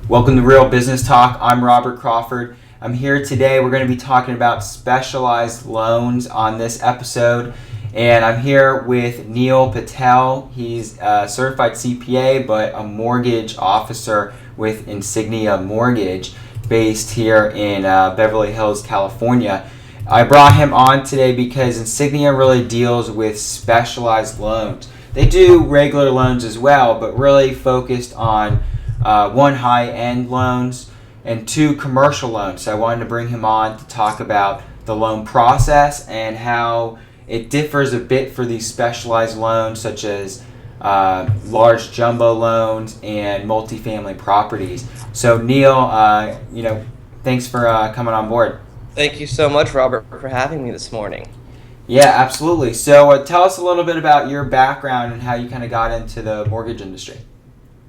Welcome to Real Business Talk. I'm Robert Crawford. I'm here today. We're going to be talking about specialized loans on this episode. And I'm here with Neil Patel. He's a certified CPA, but a mortgage officer with Insignia Mortgage based here in Beverly Hills, California. I brought him on today because Insignia really deals with specialized loans. They do regular loans as well, but really focused on one, high-end loans, and two, commercial loans. So I wanted to bring him on to talk about the loan process and how it differs a bit for these specialized loans, such as large jumbo loans and multifamily properties. So Neil, thanks for coming on board. Thank you so much, Robert, for having me this morning. Yeah, absolutely. So tell us a little bit about your background and how you kind of got into the mortgage industry.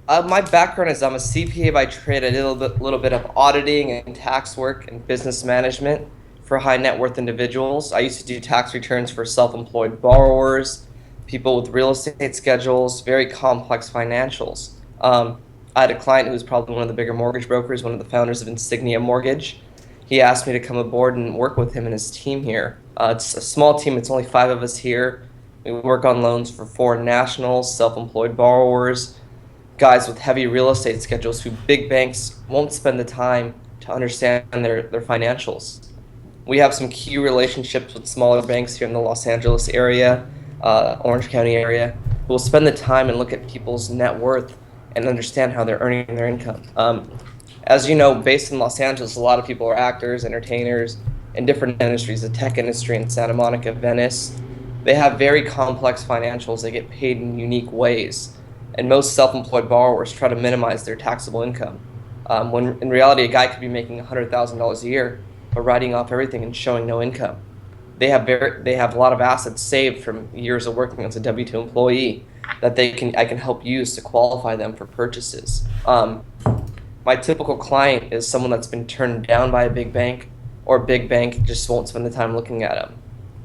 My background is I'm a CPA by trade. I did a little bit of auditing and tax work and business management for high net worth individuals. I used to do tax returns for self-employed borrowers, people with real estate schedules, very complex financials. I had a client who was probably one of the bigger mortgage brokers, one of the founders of Insignia Mortgage. He asked me to come aboard and work with him and his team here. It's a small team. It's only 5 of us here. We work on loans for foreign nationals, self-employed borrowers, guys with heavy real estate schedules who big banks won't spend the time to understand their financials. We have some key relationships with smaller banks here in the Los Angeles area, Orange County area, who will spend the time and look at people's net worth and understand how they're earning their income. As you know, based in Los Angeles, a lot of people are actors, entertainers, in different industries, the tech industry in Santa Monica, Venice. They have very complex financials. They get paid in unique ways. And most self-employed borrowers try to minimize their taxable income. When in reality, a guy could be making $100,000 a year, but writing off everything and showing no income. They have a lot of assets saved from years of working as a W-2 employee that I can help use to qualify them for purchases. My typical client is someone that's been turned down by a big bank, or a big bank just won't spend the time looking at them,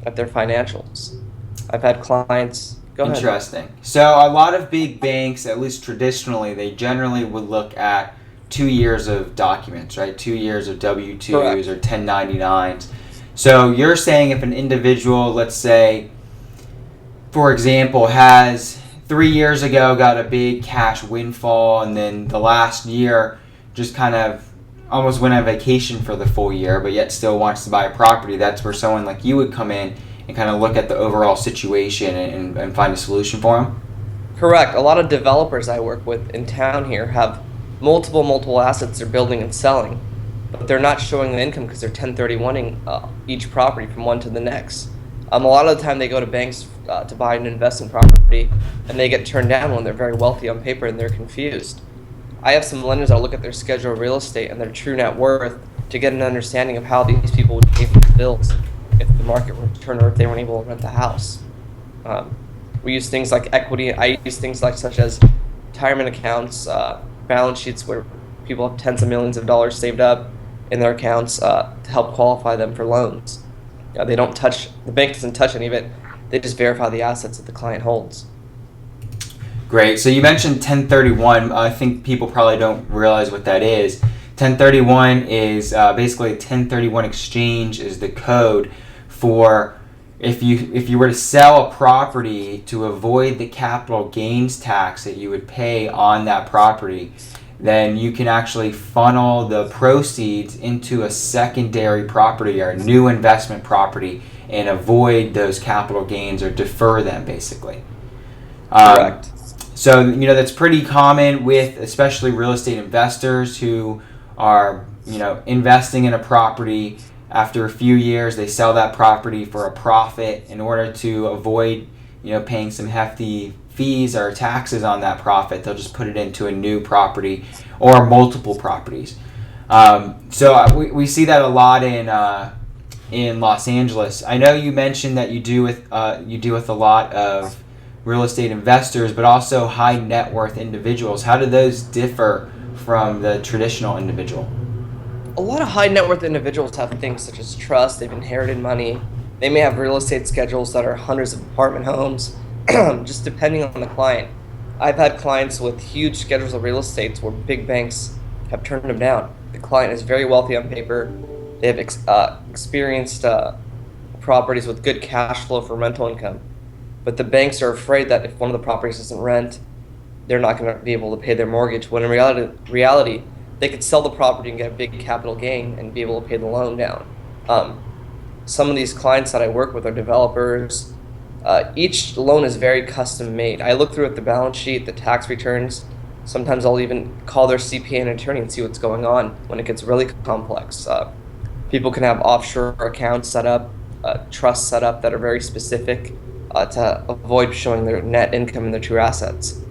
at their financials. I've had clients. Go ahead. Interesting. So a lot of big banks, at least traditionally, they generally would look at 2 years of documents, right? 2 years of W-2s Correct. or 1099s. So you're saying if an individual, let's say, for example, has 3 years ago got a big cash windfall and then the last year just kind of almost went on vacation for the full year, but yet still wants to buy a property, that's where someone like you would come in and kind of look at the overall situation and find a solution for them? Correct. A lot of developers I work with in town here have multiple assets they're building and selling, but they're not showing the income because they're 1031ing each property from one to the next. A lot of the time they go to banks to buy an investment property, and they get turned down when they're very wealthy on paper and they're confused. I have some lenders that look at their schedule of real estate and their true net worth to get an understanding of how these people would pay for the bills if the market were to turn or if they weren't able to rent the house. We use things like equity. I use things like such as retirement accounts, balance sheets where people have tens of millions of dollars saved up in their accounts to help qualify them for loans. The bank doesn't touch any of it. They just verify the assets that the client holds. Great. So you mentioned 1031. I think people probably don't realize what that is. 1031 is basically a 1031 exchange is the code for if you were to sell a property to avoid the capital gains tax that you would pay on that property, then you can actually funnel the proceeds into a secondary property or a new investment property and avoid those capital gains or defer them basically. Correct. So that's pretty common with especially real estate investors who are investing in a property. After a few years, they sell that property for a profit in order to avoid, paying some hefty fees or taxes on that profit. They'll just put it into a new property or multiple properties. So we see that a lot in Los Angeles. I know you mentioned that you deal with a lot of real estate investors, but also high net worth individuals. How do those differ from the traditional individual? A lot of high net worth individuals have things such as trust. They've inherited money. They may have real estate schedules that are hundreds of apartment homes, just depending on the client. I've had clients with huge schedules of real estate where big banks have turned them down. The client is very wealthy on paper. They have experienced properties with good cash flow for rental income. But the banks are afraid that if one of the properties doesn't rent, they're not going to be able to pay their mortgage. When in reality, they could sell the property and get a big capital gain and be able to pay the loan down. Some of these clients that I work with are developers. Each loan is very custom made. I look through at the balance sheet, the tax returns. Sometimes I'll even call their CPA and attorney and see what's going on when it gets really complex. People can have offshore accounts set up, trusts set up that are very specific to avoid showing their net income and their true assets.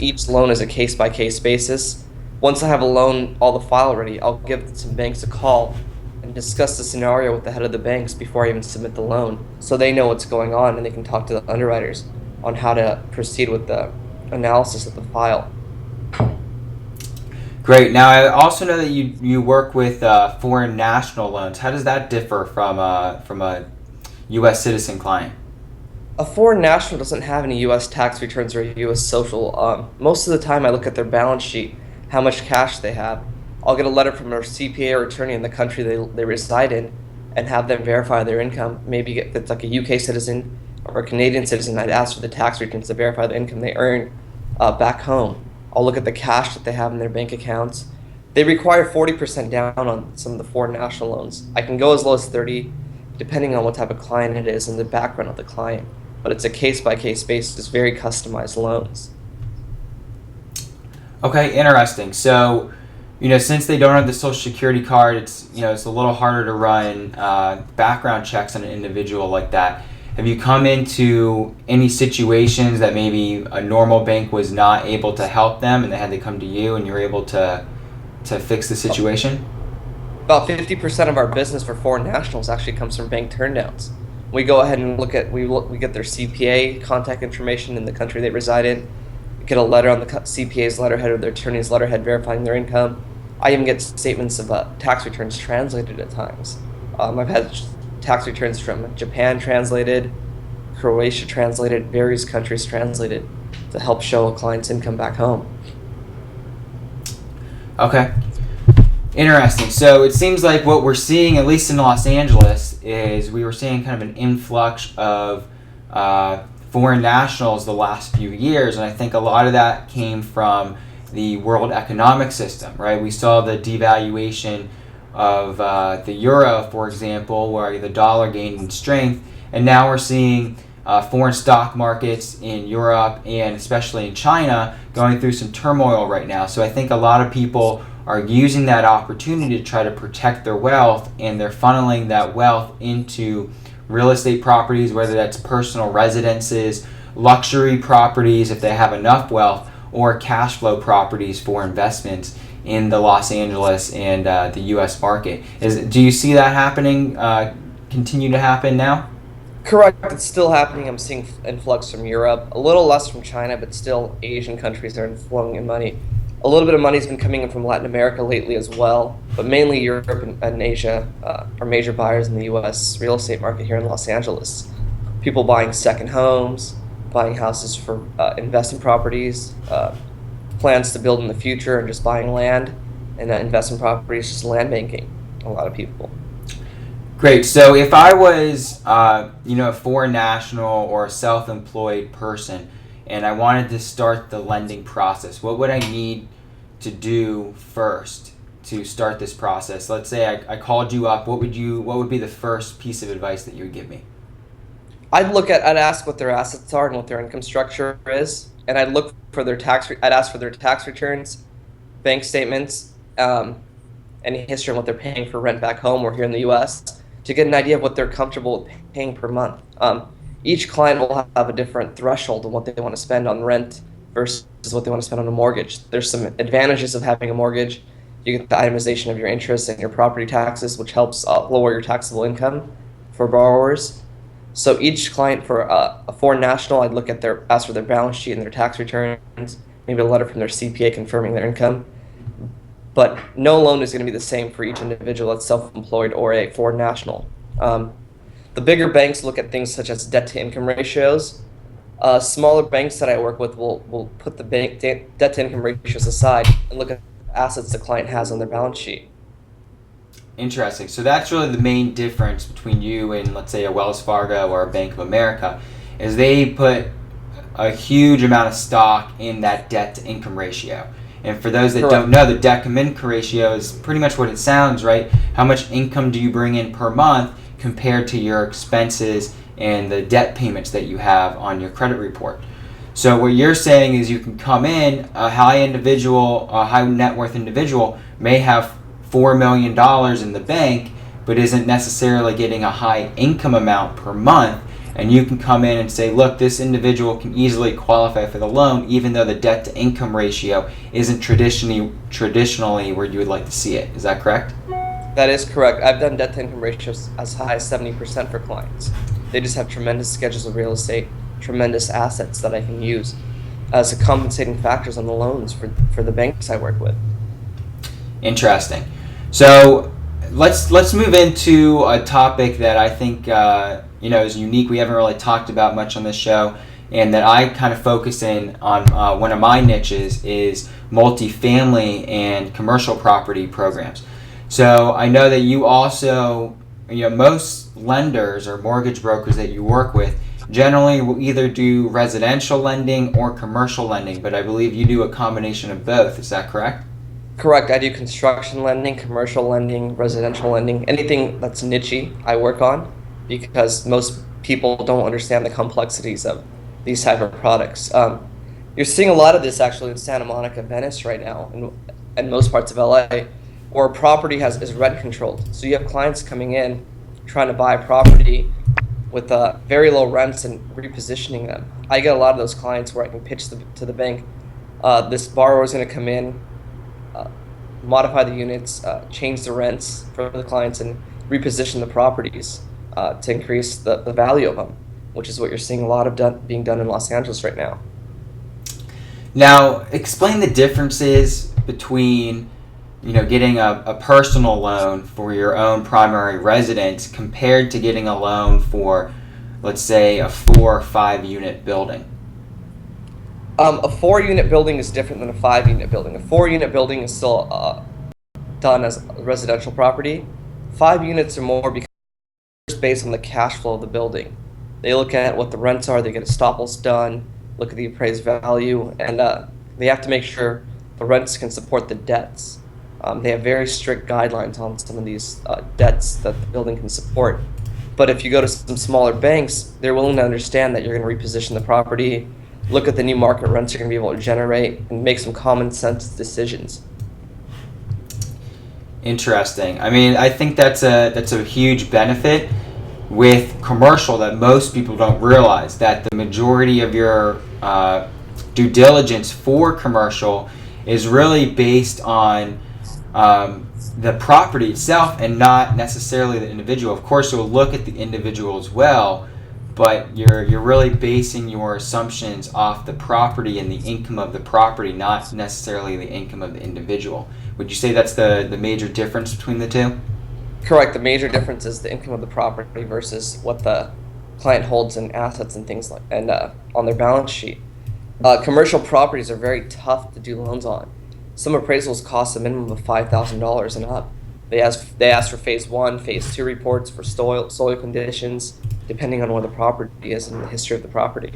Each loan is a case-by-case basis. Once I have a loan, all the file ready, I'll give some banks a call and discuss the scenario with the head of the banks before I even submit the loan, so they know what's going on and they can talk to the underwriters on how to proceed with the analysis of the file. Great. Now, I also know that you work with foreign national loans. How does that differ from a U.S. citizen client? A foreign national doesn't have any U.S. tax returns or U.S. social. Most of the time I look at their balance sheet, how much cash they have. I'll get a letter from their CPA or attorney in the country they reside in and have them verify their income. Maybe if it's like a UK citizen or a Canadian citizen, I'd ask for the tax returns to verify the income they earn back home. I'll look at the cash that they have in their bank accounts. They require 40% down on some of the foreign national loans. I can go as low as 30, depending on what type of client it is and the background of the client. But it's a case-by-case basis, very customized loans. Okay, interesting. So, since they don't have the Social Security card, it's a little harder to run background checks on an individual like that. Have you come into any situations that maybe a normal bank was not able to help them and they had to come to you and you're able to fix the situation? About 50% of our business for foreign nationals actually comes from bank turndowns. We go ahead and we get their CPA contact information in the country they reside in, get a letter on the CPA's letterhead or their attorney's letterhead verifying their income. I even get statements of tax returns translated at times. I've had tax returns from Japan translated, Croatia translated, various countries translated to help show a client's income back home. Okay. Interesting. So it seems like what we're seeing, at least in Los Angeles, is we were seeing kind of an influx of foreign nationals the last few years, and I think a lot of that came from the world economic system, right? We saw the devaluation of the euro, for example, where the dollar gained in strength, and now we're seeing foreign stock markets in Europe and especially in China going through some turmoil right now. So I think a lot of people are using that opportunity to try to protect their wealth, and they're funneling that wealth into real estate properties, whether that's personal residences, luxury properties if they have enough wealth, or cash flow properties for investments in the Los Angeles and the U.S. market. Do you see that happening, continue to happen now? Correct. It's still happening. I'm seeing influx from Europe, a little less from China, but still Asian countries are flowing in money. A little bit of money's been coming in from Latin America lately as well, but mainly Europe and Asia are major buyers in the U.S. real estate market here in Los Angeles. People buying second homes, buying houses for investment properties, plans to build in the future, and just buying land, and investment properties, just land banking. A lot of people. Great. So if I was, a foreign national or a self-employed person, and I wanted to start the lending process, what would I need to do first to start this process? Let's say I called you up. What would be the first piece of advice that you would give me? I'd ask what their assets are and what their income structure is, and I'd look for I'd ask for their tax returns, bank statements, any history on what they're paying for rent back home or here in the U.S. to get an idea of what they're comfortable with paying per month. Each client will have a different threshold of what they want to spend on rent versus what they want to spend on a mortgage. There's some advantages of having a mortgage. You get the itemization of your interest and your property taxes, which helps lower your taxable income for borrowers. So each client, for a foreign national, I'd ask for their balance sheet and their tax returns, maybe a letter from their CPA confirming their income. But no loan is going to be the same for each individual that's self-employed or a foreign national. The bigger banks look at things such as debt-to-income ratios. Smaller banks that I work with will put the debt-to-income ratios aside and look at assets the client has on their balance sheet. Interesting. So that's really the main difference between you and, let's say, a Wells Fargo or a Bank of America, is they put a huge amount of stock in that debt to income ratio. And for those that Correct. don't know, the debt to income ratio is pretty much what it sounds, right? How much income do you bring in per month compared to your expenses and the debt payments that you have on your credit report. So what you're saying is you can come in, a high net worth individual may have $4 million in the bank, but isn't necessarily getting a high income amount per month. And you can come in and say, look, this individual can easily qualify for the loan, even though the debt to income ratio isn't traditionally where you would like to see it. Is that correct? That is correct. I've done debt to income ratios as high as 70% for clients. They just have tremendous schedules of real estate, tremendous assets that I can use as a compensating factors on the loans for the banks I work with. Interesting. So let's move into a topic that I think is unique. We haven't really talked about much on this show, and that I kind of focus in on. One of my niches is multifamily and commercial property programs. So I know that you also, most lenders or mortgage brokers that you work with generally will either do residential lending or commercial lending, but I believe you do a combination of both. Is that correct? Correct. I do construction lending, commercial lending, residential lending, anything that's niche I work on, because most people don't understand the complexities of these type of products. You're seeing a lot of this actually in Santa Monica, Venice right now, and most parts of LA, where a property is rent controlled. So you have clients coming in trying to buy a property with very low rents and repositioning them. I get a lot of those clients where I can pitch to the bank, this borrower is going to come in, modify the units, change the rents for the clients, and reposition the properties to increase the value of them, which is what you're seeing a lot of being done in Los Angeles right now. Now, explain the differences between getting a personal loan for your own primary residence compared to getting a loan for, let's say, a 4 or 5 unit building. A 4-unit building is different than a 5-unit building. A 4-unit building is still done as a residential property. 5 units are more because it's based on the cash flow of the building. They look at what the rents are, they get estoppels done, look at the appraised value, and they have to make sure the rents can support the debts. They have very strict guidelines on some of these debts that the building can support. But if you go to some smaller banks, they're willing to understand that you're going to reposition the property, look at the new market rents you're going to be able to generate, and make some common sense decisions. Interesting. I mean, I think that's a huge benefit with commercial that most people don't realize, that the majority of your due diligence for commercial is really based on the property itself and not necessarily the individual. Of course, you'll look at the individual as well, but you're really basing your assumptions off the property and the income of the property, not necessarily the income of the individual. Would you say that's the major difference between the two? Correct. The major difference is the income of the property versus what the client holds in assets and things on their balance sheet. Commercial properties are very tough to do loans on. Some appraisals cost a minimum of $5,000 and up. They ask for phase 1, phase 2 reports for soil conditions, depending on where the property is and the history of the property.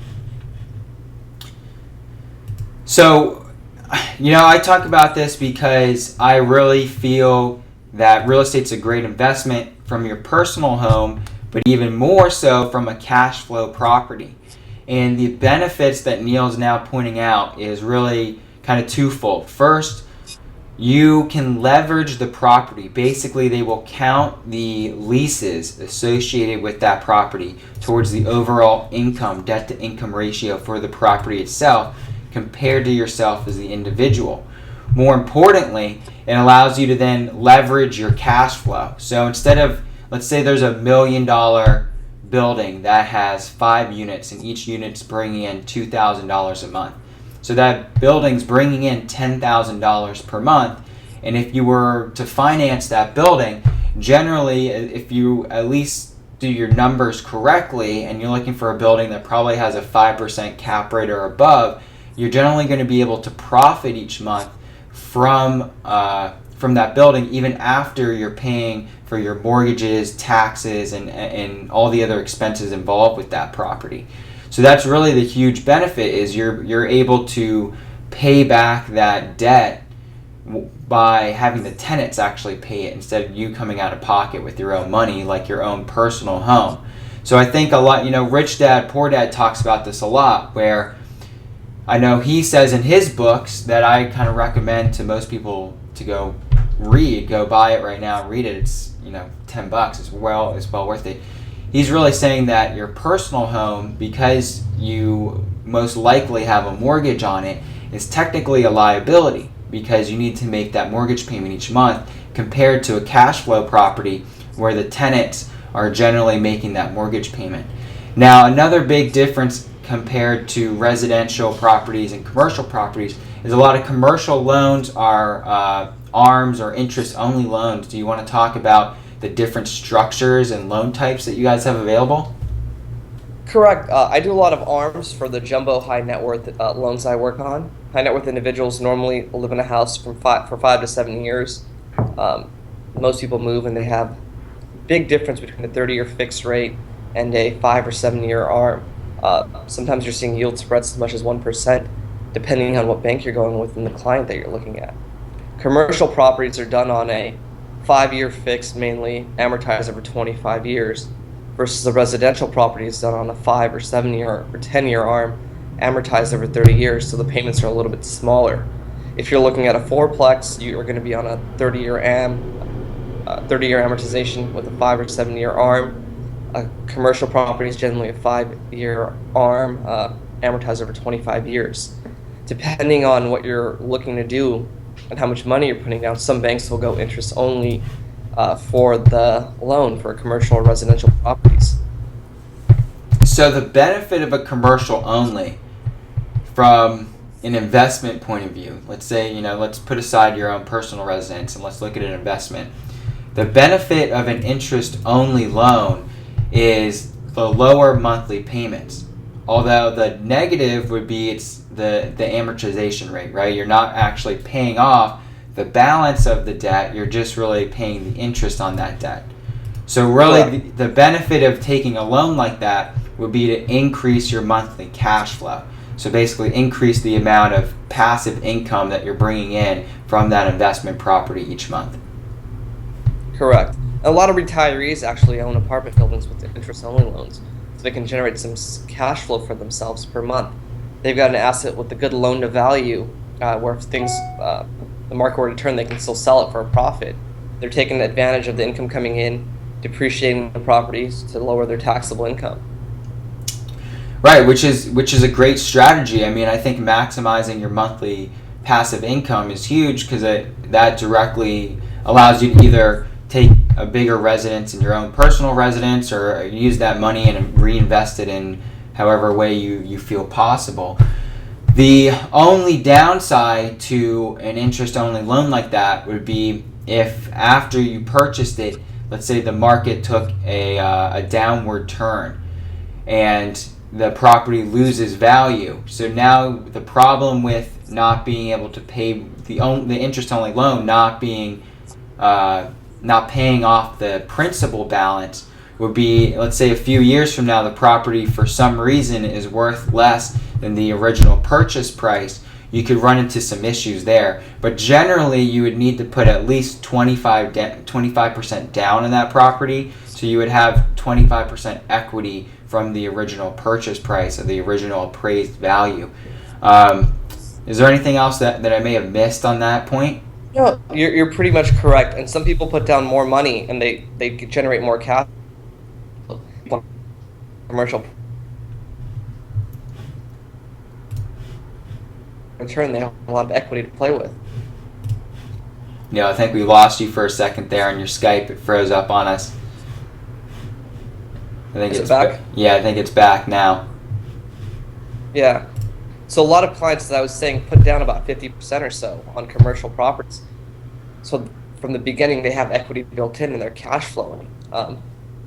So, I talk about this because I really feel that real estate's a great investment from your personal home, but even more so from a cash flow property. And the benefits that Neil's now pointing out is really kind of twofold. First, you can leverage the property. Basically, they will count the leases associated with that property towards the overall debt to income ratio for the property itself compared to yourself as the individual. More importantly, it allows you to then leverage your cash flow. So instead of, let's say there's $1 million building that has 5 units and each unit's bringing in $2,000 a month. So that building's bringing in $10,000 per month. And if you were to finance that building, generally, if you at least do your numbers correctly and you're looking for a building that probably has a 5% cap rate or above, you're generally going to be able to profit each month from that building, even after you're paying for your mortgages, taxes, and all the other expenses involved with that property. So that's really the huge benefit, is you're able to pay back that debt by having the tenants actually pay it instead of you coming out of pocket with your own money, like your own personal home. So I think a lot, Rich Dad, Poor Dad talks about this a lot, where I know he says in his books that I kind of recommend to most people to go buy it right now, read it. It's, $10. It's well worth it. He's really saying that your personal home, because you most likely have a mortgage on it, is technically a liability, because you need to make that mortgage payment each month, compared to a cash flow property where the tenants are generally making that mortgage payment. Now, another big difference compared to residential properties and commercial properties is a lot of commercial loans are ARMs or interest-only loans. Do you want to talk about the different structures and loan types that you guys have available? Correct. I do a lot of ARMs for the jumbo high net worth loans I work on. High net worth individuals normally live in a house for 5 to 7 years. Most people move, and they have big difference between a 30-year fixed rate and a 5 or 7-year ARM. Sometimes you're seeing yield spreads as much as 1%, depending on what bank you're going with and the client that you're looking at. Commercial properties are done on a 5-year fixed, mainly amortized over 25 years, versus a residential property is done on a 5 or 7-year or 10-year ARM, amortized over 30 years, so the payments are a little bit smaller. If you're looking at a fourplex, you are going to be on a 30-year 30-year amortization with a 5 or 7-year ARM. A commercial property is generally a 5-year ARM, amortized over 25 years. Depending on what you're looking to do and how much money you're putting down, some banks will go interest only for the loan for commercial or residential properties. So the benefit of a commercial only, from an investment point of view, let's say, let's put aside your own personal residence and let's look at an investment. The benefit of an interest-only loan is the lower monthly payments. Although the negative would be it's the amortization rate, right? You're not actually paying off the balance of the debt, you're just really paying the interest on that debt. So really the benefit of taking a loan like that would be to increase your monthly cash flow. So basically increase the amount of passive income that you're bringing in from that investment property each month. Correct. A lot of retirees actually own apartment buildings with interest-only loans, so they can generate some cash flow for themselves per month. They've got an asset with a good loan-to-value, where if the market were to turn, they can still sell it for a profit. They're taking advantage of the income coming in, depreciating the properties to lower their taxable income. Right, which is a great strategy. I mean, I think maximizing your monthly passive income is huge, because that directly allows you to either take a bigger residence in your own personal residence, or use that money and reinvest it in however way you feel possible. The only downside to an interest-only loan like that would be if after you purchased it, let's say the market took a downward turn and the property loses value. So now the problem with not being able to pay the interest-only loan, not paying off the principal balance, would be, let's say a few years from now, the property for some reason is worth less than the original purchase price. You could run into some issues there. But generally, you would need to put at least 25% down in that property, so you would have 25% equity from the original purchase price or the original appraised value. Is there anything else that I may have missed on that point? No, you're pretty much correct. And some people put down more money and they generate more cash. Commercial return, they have a lot of equity to play with. I think we lost you for a second there on your Skype. It froze up on us. I think it's back? Yeah, I think it's back now. Yeah. So a lot of clients, as I was saying, put down about 50% or so on commercial properties. So from the beginning, they have equity built in and they're cash flowing.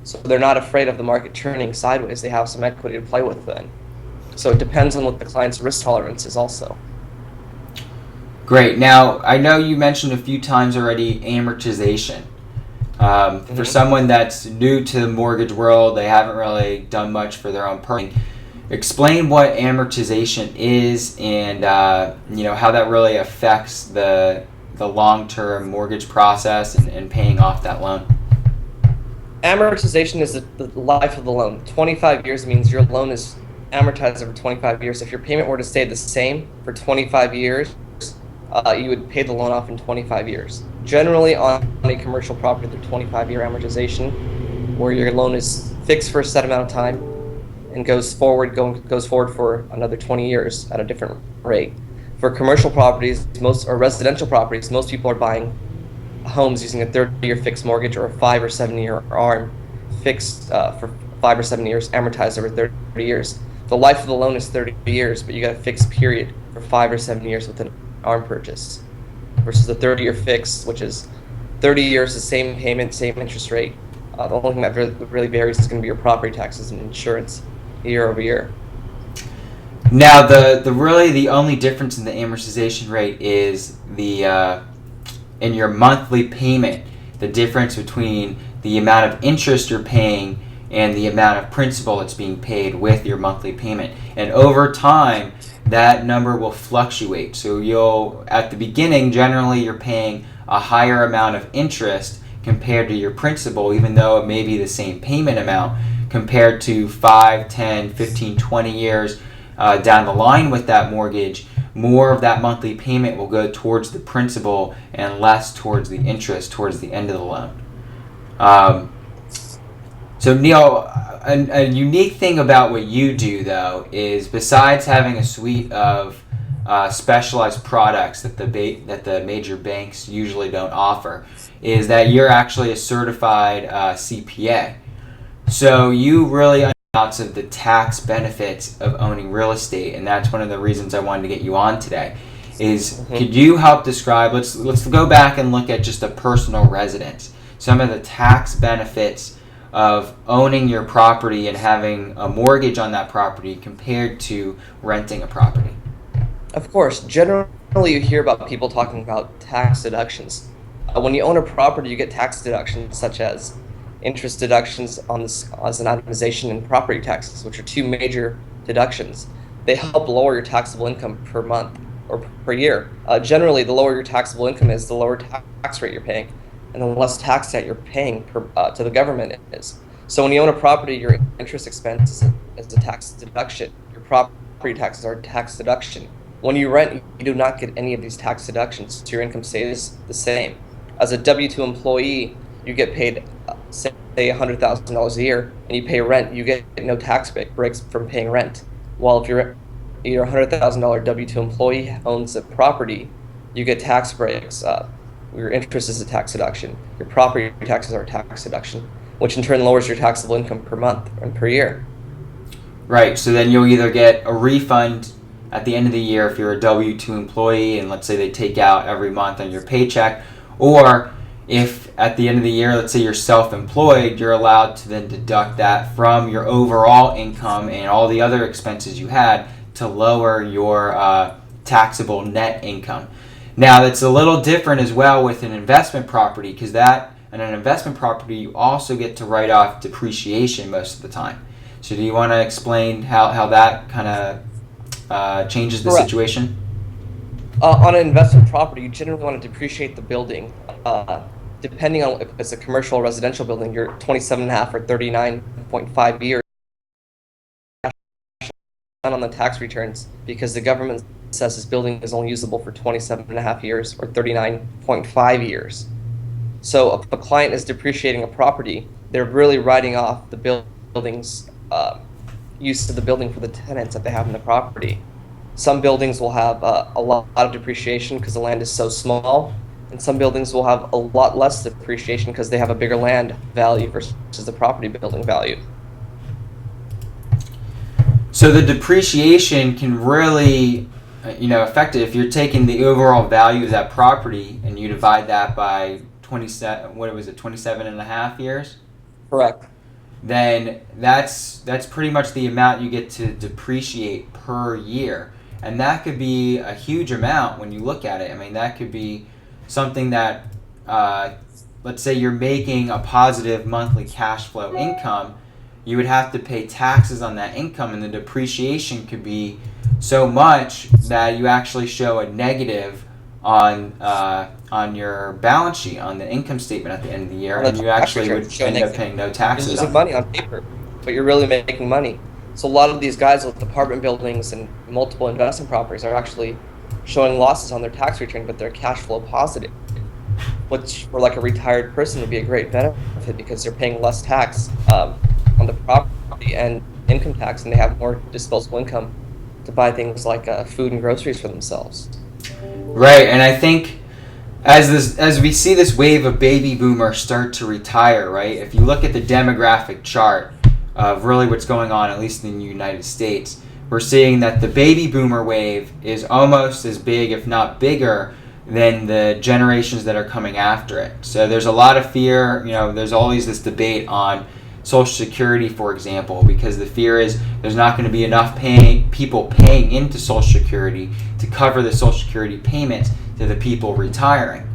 So they're not afraid of the market turning sideways. They have some equity to play with then. So it depends on what the client's risk tolerance is also. Great. Now, I know you mentioned a few times already amortization. For someone that's new to the mortgage world, they haven't really done much for their own person. Explain what amortization is and how that really affects the long-term mortgage process and paying off that loan. Amortization is the life of the loan. 25 years means your loan is amortized over 25 years. If your payment were to stay the same for 25 years, you would pay the loan off in 25 years. Generally, on a commercial property, the 25-year amortization, where your loan is fixed for a set amount of time and goes forward for another 20 years at a different rate. For commercial properties, residential properties, most people are buying homes using a 30-year fixed mortgage or a 5 or 7 year ARM fixed for 5 or 7 years, amortized over 30 years. The life of the loan is 30 years, but you got a fixed period for 5 or 7 years with an ARM purchase versus the 30-year fixed, which is 30 years, the same payment, same interest rate. The only thing that really varies is going to be your property taxes and insurance year over year. Now, the only difference in the amortization rate is in your monthly payment, the difference between the amount of interest you're paying and the amount of principal that's being paid with your monthly payment. And over time, that number will fluctuate. So at the beginning, generally you're paying a higher amount of interest compared to your principal, even though it may be the same payment amount, compared to 5, 10, 15, 20 years down the line with that mortgage. More of that monthly payment will go towards the principal and less towards the interest towards the end of the loan. So Neil, a unique thing about what you do, though, is besides having a suite of specialized products that the major banks usually don't offer, is that you're actually a certified CPA. So you really understand lots of the tax benefits of owning real estate, and that's one of the reasons I wanted to get you on today. Could you help describe? Let's go back and look at just a personal residence. Some of the tax benefits of owning your property and having a mortgage on that property compared to renting a property. Of course, generally you hear about people talking about tax deductions. When you own a property, you get tax deductions such as interest deductions as an itemization and property taxes, which are two major deductions. They help lower your taxable income per month or per year. Generally, the lower your taxable income is, the lower tax rate you're paying, and the less tax that you're paying to the government is. So when you own a property, your interest expense is a tax deduction. Your property taxes are a tax deduction. When you rent, you do not get any of these tax deductions, so your income stays the same. As a W-2 employee, you get paid, say $100,000 a year, and you pay rent, you get no tax breaks from paying rent. While if your $100,000 W-2 employee owns a property, you get tax breaks. Your interest is a tax deduction. Your property taxes are a tax deduction, which in turn lowers your taxable income per month and per year. Right, so then you'll either get a refund at the end of the year if you're a W-2 employee, and let's say they take out every month on your paycheck, or if at the end of the year, let's say you're self-employed, you're allowed to then deduct that from your overall income and all the other expenses you had to lower your taxable net income. Now, that's a little different as well with an investment property, because in an investment property, you also get to write off depreciation most of the time. So do you want to explain how that kind of changes the Correct. situation? On an investment property, you generally want to depreciate the building. Depending on if it's a commercial or residential building, you're 27.5 or 39.5 years on the tax returns, because the government says this building is only usable for 27.5 years or 39.5 years. So if a client is depreciating a property, they're really writing off the building's use of the building for the tenants that they have in the property. Some buildings will have a lot of depreciation because the land is so small, and some buildings will have a lot less depreciation because they have a bigger land value versus the property building value. So the depreciation can really, affect it. If you're taking the overall value of that property and you divide that by 27 and a half years? Correct. Then that's pretty much the amount you get to depreciate per year. And that could be a huge amount when you look at it. I mean, that could be something that, let's say you're making a positive monthly cash flow income, you would have to pay taxes on that income, and the depreciation could be so much that you actually show a negative on your balance sheet, on the income statement at the end of the year, and you actually would end up paying no taxes. You're losing money on paper, but you're really making money. So a lot of these guys with apartment buildings and multiple investment properties are actually showing losses on their tax return, but they're cash flow positive, which for like a retired person would be a great benefit because they're paying less tax on the property and income tax, and they have more disposable income to buy things like food and groceries for themselves. Right, and I think as we see this wave of baby boomers start to retire, right? If you look at the demographic chart of really what's going on, at least in the United States, we're seeing that the baby boomer wave is almost as big, if not bigger, than the generations that are coming after it. So there's a lot of fear. There's always this debate on Social Security, for example, because the fear is there's not going to be enough people paying into Social Security to cover the Social Security payments to the people retiring.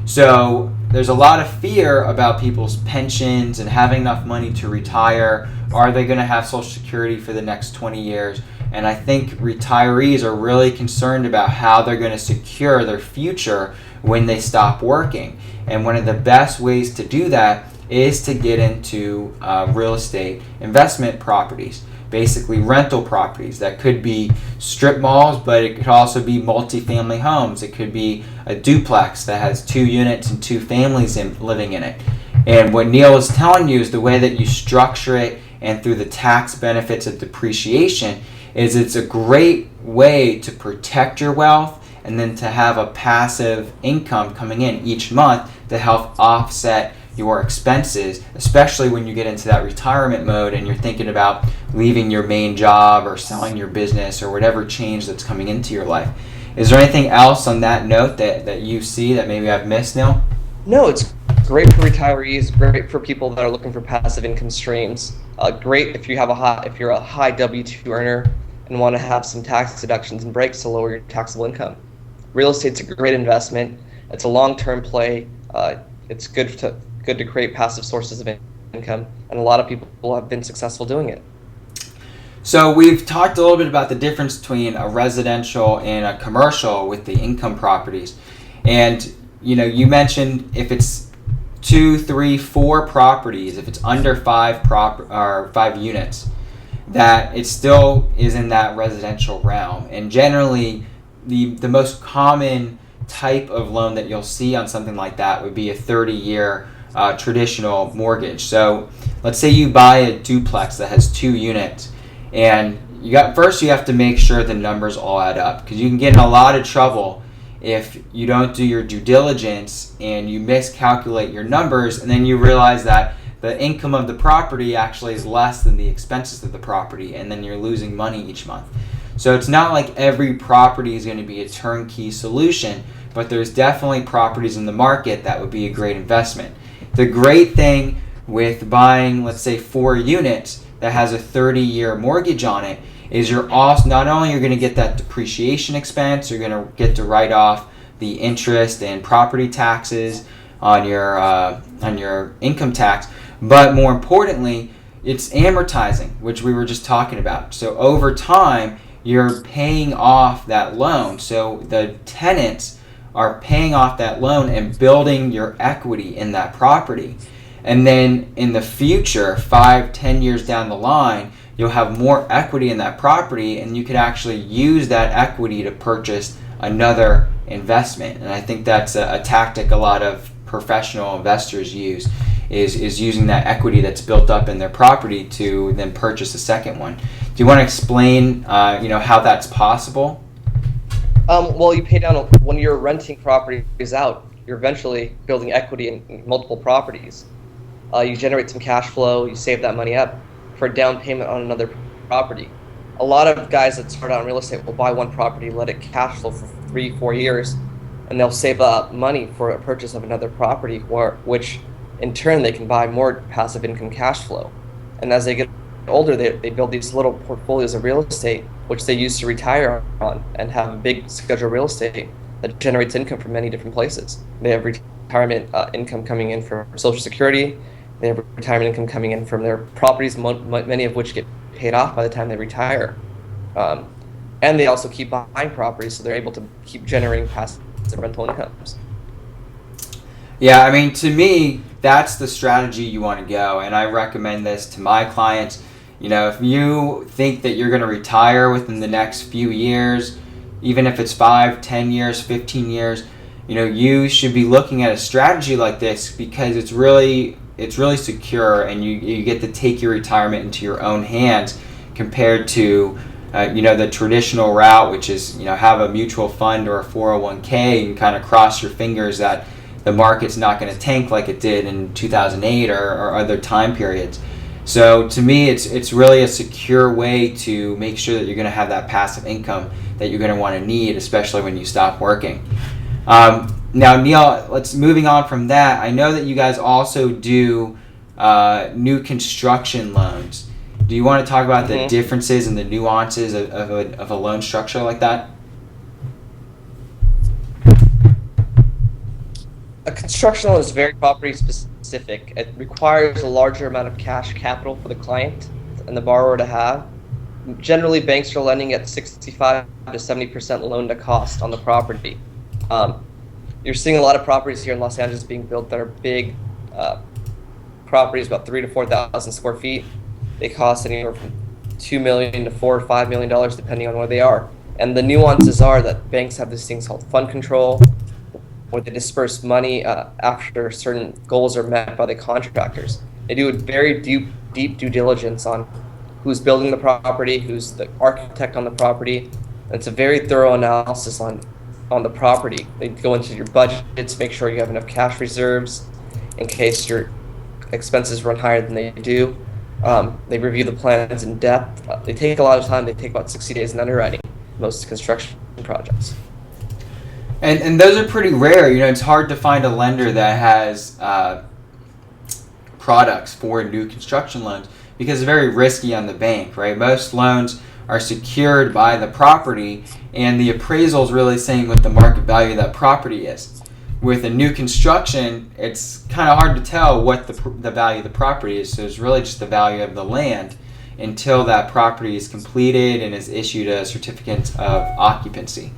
So there's a lot of fear about people's pensions and having enough money to retire. Are they going to have Social Security for the next 20 years? And I think retirees are really concerned about how they're going to secure their future when they stop working. And one of the best ways to do that is to get into real estate investment properties, basically rental properties. That could be strip malls, but it could also be multifamily homes. It could be a duplex that has 2 units and 2 families living in it. And what Neil is telling you is the way that you structure it and through the tax benefits of depreciation is it's a great way to protect your wealth and then to have a passive income coming in each month to help offset your expenses, especially when you get into that retirement mode and you're thinking about leaving your main job or selling your business or whatever change that's coming into your life. Is there anything else on that note that you see that maybe I've missed, Neil? No, it's great for retirees, great for people that are looking for passive income streams. Great if you're a high W-2 earner and want to have some tax deductions and breaks to lower your taxable income. Real estate's a great investment. It's a long-term play. It's good to create passive sources of income, and a lot of people have been successful doing it. So we've talked a little bit about the difference between a residential and a commercial with the income properties. And you mentioned if it's 2, 3, 4 properties, if it's under 5 units, that it still is in that residential realm. And generally, the most common type of loan that you'll see on something like that would be a 30-year traditional mortgage. So let's say you buy a duplex that has 2 units, and you have to make sure the numbers all add up, because you can get in a lot of trouble if you don't do your due diligence and you miscalculate your numbers, and then you realize that the income of the property actually is less than the expenses of the property, and then you're losing money each month. So it's not like every property is going to be a turnkey solution, but there's definitely properties in the market that would be a great investment. The great thing with buying, let's say, 4 units that has a 30-year mortgage on it is you're also not only you're going to get that depreciation expense, you're going to get to write off the interest and property taxes on your income tax, but more importantly, it's amortizing, which we were just talking about. So over time, you're paying off that loan. So the tenants are paying off that loan and building your equity in that property. And then in the future, 5-10 years down the line, you'll have more equity in that property, and you could actually use that equity to purchase another investment. And I think that's a tactic a lot of professional investors use, is using that equity that's built up in their property to then purchase a second one. Do you want to explain how that's possible? Well, you pay down when you're renting properties out, you're eventually building equity in multiple properties. You generate some cash flow, you save that money up for a down payment on another property. A lot of guys that start out in real estate will buy one property, let it cash flow for 3-4 years, and they'll save up money for a purchase of another property, which in turn they can buy more passive income cash flow. And as they get older, they build these little portfolios of real estate which they use to retire on and have a big schedule of real estate that generates income from many different places. They have retirement income coming in from Social Security. They have retirement income coming in from their properties, many of which get paid off by the time they retire. And they also keep buying properties, so they're able to keep generating passive rental incomes. Yeah, I mean, to me, that's the strategy you want to go, and I recommend this to my clients. If you think that you're going to retire within the next few years, even if it's 5, 10 years, 15 years, you should be looking at a strategy like this because it's really secure, and you get to take your retirement into your own hands compared to the traditional route, which is have a mutual fund or a 401k and kind of cross your fingers that the market's not going to tank like it did in 2008 or other time periods. So to me, it's really a secure way to make sure that you're going to have that passive income that you're going to want to need, especially when you stop working. Now, Neil, moving on from that. I know that you guys also do new construction loans. Do you want to talk about the differences and the nuances of a loan structure like that? A construction loan is very property specific. It requires a larger amount of cash capital for the client and the borrower to have. Generally, banks are lending at 65 to 70% loan to cost on the property. You're seeing a lot of properties here in Los Angeles being built that are big properties, about 3,000 to 4,000 square feet. They cost anywhere from $2 million to $4 or $5 million, depending on where they are. And the nuances are that banks have these things called fund control, where they disperse money after certain goals are met by the contractors. They do a very deep due diligence on who's building the property, who's the architect on the property. And it's a very thorough analysis on the property. They go into your budgets, make sure you have enough cash reserves in case your expenses run higher than they do. They review the plans in depth. They take a lot of time. They take about 60 days in underwriting, most construction projects. And those are pretty rare. It's hard to find a lender that has products for new construction loans because it's very risky on the bank, right? Most loans are secured by the property, and the appraisal is really saying what the market value of that property is. With a new construction, it's kind of hard to tell what the value of the property is, so it's really just the value of the land until that property is completed and is issued a certificate of occupancy.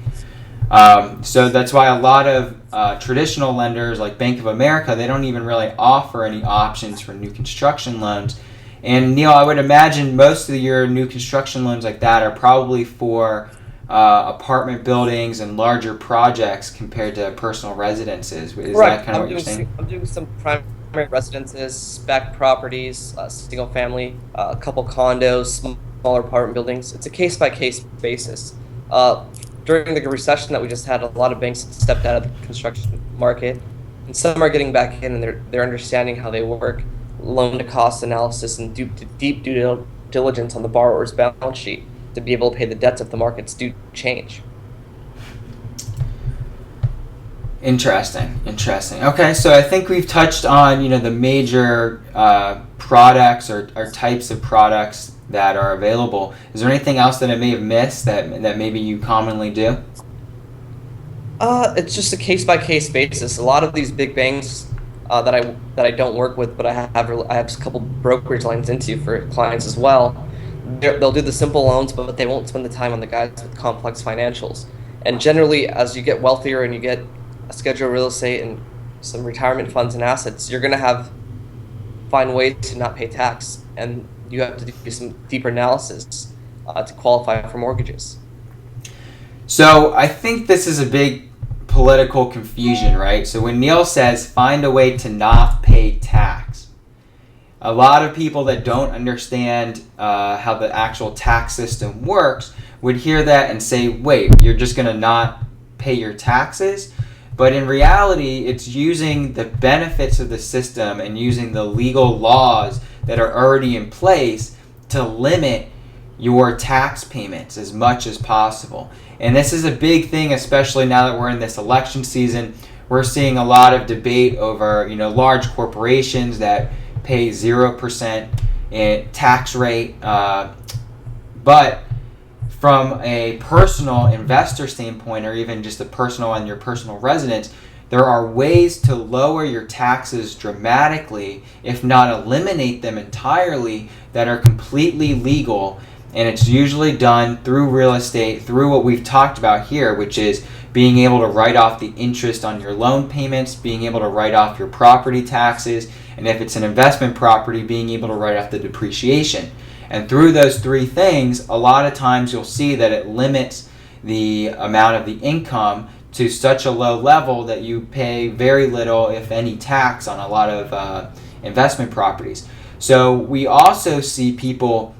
So that's why a lot of traditional lenders like Bank of America, they don't even really offer any options for new construction loans. And Neil, I would imagine most of your new construction loans like that are probably for apartment buildings and larger projects compared to personal residences. Is that kind of what you're saying? I'm doing some primary residences, spec properties, single family, a couple condos, smaller apartment buildings. It's a case-by-case basis. During the recession that we just had, a lot of banks stepped out of the construction market, and some are getting back in, and they're understanding how they work, loan-to-cost analysis, and deep due diligence on the borrower's balance sheet to be able to pay the debts if the markets do change. Interesting. Okay, so I think we've touched on the major products or types of products that are available. Is there anything else that I may have missed that maybe you commonly do? It's just a case-by-case basis. A lot of these big banks that I don't work with, but I have a couple brokerage lines into for clients as well. They'll do the simple loans, but they won't spend the time on the guys with complex financials. And generally, as you get wealthier and you get a schedule of real estate and some retirement funds and assets, you're going to find ways to not pay tax, and you have to do some deeper analysis to qualify for mortgages. So I think this is a big political confusion, right? So when Neil says find a way to not pay tax, a lot of people that don't understand how the actual tax system works would hear that and say, wait, you're just going to not pay your taxes? But in reality, it's using the benefits of the system and using the legal laws that are already in place to limit your tax payments as much as possible. And this is a big thing, especially now that we're in this election season. We're seeing a lot of debate over, large corporations that pay 0% in tax rate. But from a personal investor standpoint, or even just a personal on your personal residence, there are ways to lower your taxes dramatically, if not eliminate them entirely, that are completely legal. And it's usually done through real estate, through what we've talked about here, which is being able to write off the interest on your loan payments, being able to write off your property taxes, and if it's an investment property, being able to write off the depreciation. And through those three things, a lot of times you'll see that it limits the amount of the income to such a low level that you pay very little, if any, tax on a lot of investment properties. So we also see people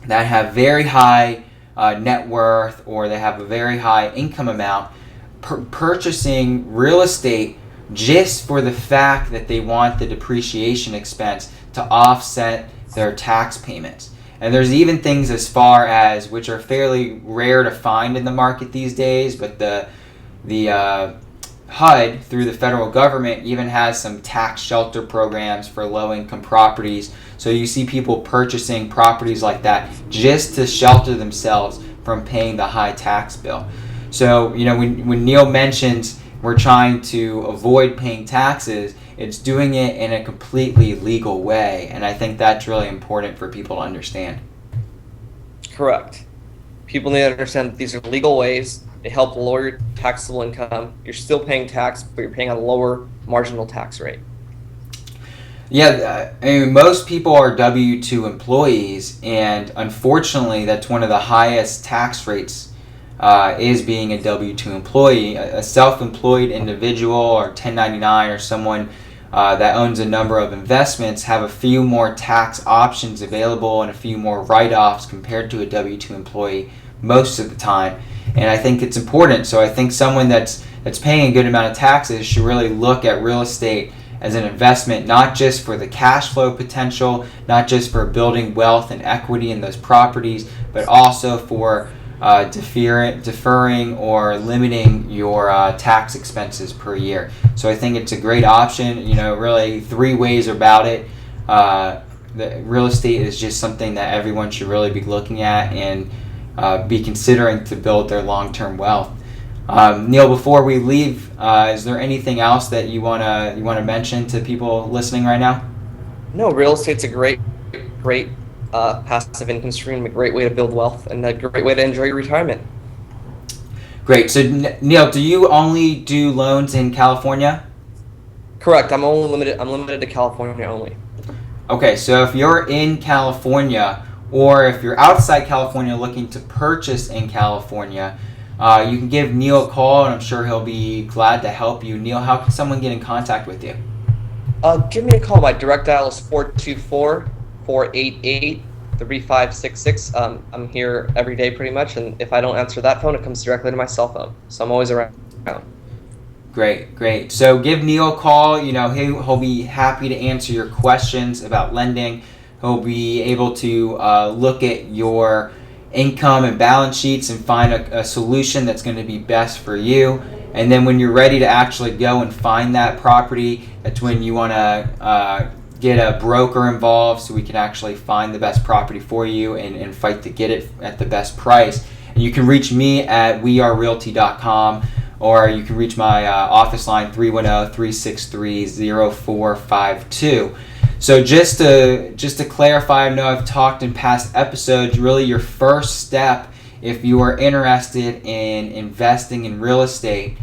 that have very high net worth, or they have a very high income amount, purchasing real estate just for the fact that they want the depreciation expense to offset their tax payments. And there's even things as far as, which are fairly rare to find in the market these days, but the HUD, through the federal government, even has some tax shelter programs for low-income properties. So you see people purchasing properties like that just to shelter themselves from paying the high tax bill. So, when Neil mentions we're trying to avoid paying taxes, it's doing it in a completely legal way. And I think that's really important for people to understand. Correct. People need to understand that these are legal ways. They help lower your taxable income. You're still paying tax, but you're paying a lower marginal tax rate. Yeah, most people are W-2 employees, and unfortunately, that's one of the highest tax rates, is being a W-2 employee. A self-employed individual or 1099 or someone that owns a number of investments have a few more tax options available and a few more write-offs compared to a W-2 employee most of the time. And I think it's important. So I think someone that's paying a good amount of taxes should really look at real estate as an investment, not just for the cash flow potential, not just for building wealth and equity in those properties, but also for deferring or limiting your tax expenses per year. So I think it's a great option. Really three ways about it. The real estate is just something that everyone should really be looking at and be considering to build their long-term wealth. Neil, before we leave, is there anything else that you wanna mention to people listening right now? No, real estate's a great passive income stream, a great way to build wealth, and a great way to enjoy your retirement. Great. So, Neil, do you only do loans in California? Correct. I'm limited to California only. Okay, so if you're in California, or if you're outside California looking to purchase in California, you can give Neil a call, and I'm sure he'll be glad to help you. Neil, how can someone get in contact with you? Give me a call. My direct dial is 424-488-3566. I'm here every day pretty much, and if I don't answer that phone, it comes directly to my cell phone. So I'm always around. Great. So give Neil a call. He'll be happy to answer your questions about lending. He'll be able to look at your income and balance sheets and find a solution that's going to be best for you. And then when you're ready to actually go and find that property, that's when you want to get a broker involved so we can actually find the best property for you and fight to get it at the best price. And you can reach me at wearerealty.com, or you can reach my office line 310-363-0452. So just to clarify, I know I've talked in past episodes, really your first step if you are interested in investing in real estate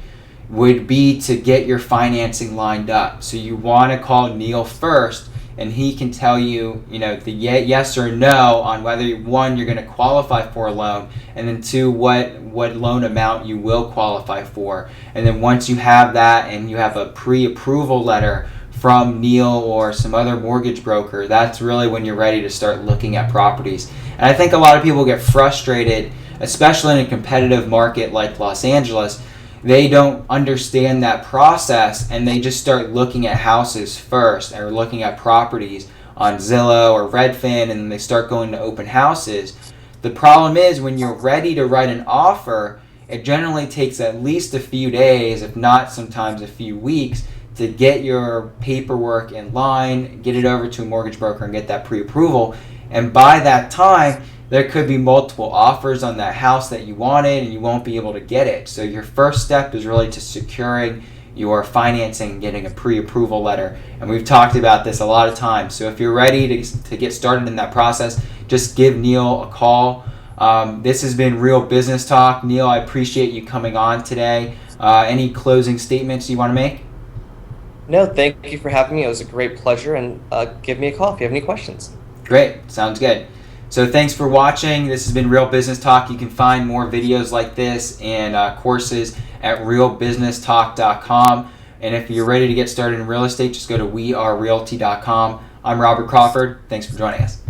would be to get your financing lined up. So you want to call Neil first, and he can tell you, the yes or no on whether, one, you're going to qualify for a loan, and then two, what loan amount you will qualify for. And then once you have that and you have a pre-approval letter from Neil or some other mortgage broker, that's really when you're ready to start looking at properties. And I think a lot of people get frustrated, especially in a competitive market like Los Angeles. They don't understand that process, and they just start looking at houses first, or looking at properties on Zillow or Redfin, and then they start going to open houses. The problem is, when you're ready to write an offer, it generally takes at least a few days, if not sometimes a few weeks, to get your paperwork in line, get it over to a mortgage broker, and get that pre-approval. And by that time, there could be multiple offers on that house that you wanted and you won't be able to get it. So your first step is really to securing your financing and getting a pre-approval letter. And we've talked about this a lot of times. So if you're ready to get started in that process, just give Neil a call. This has been Real Business Talk. Neil, I appreciate you coming on today. Any closing statements you want to make? No, thank you for having me. It was a great pleasure, and give me a call if you have any questions. Great. Sounds good. So thanks for watching. This has been Real Business Talk. You can find more videos like this and courses at realbusinesstalk.com. And if you're ready to get started in real estate, just go to wearerealty.com. I'm Robert Crawford. Thanks for joining us.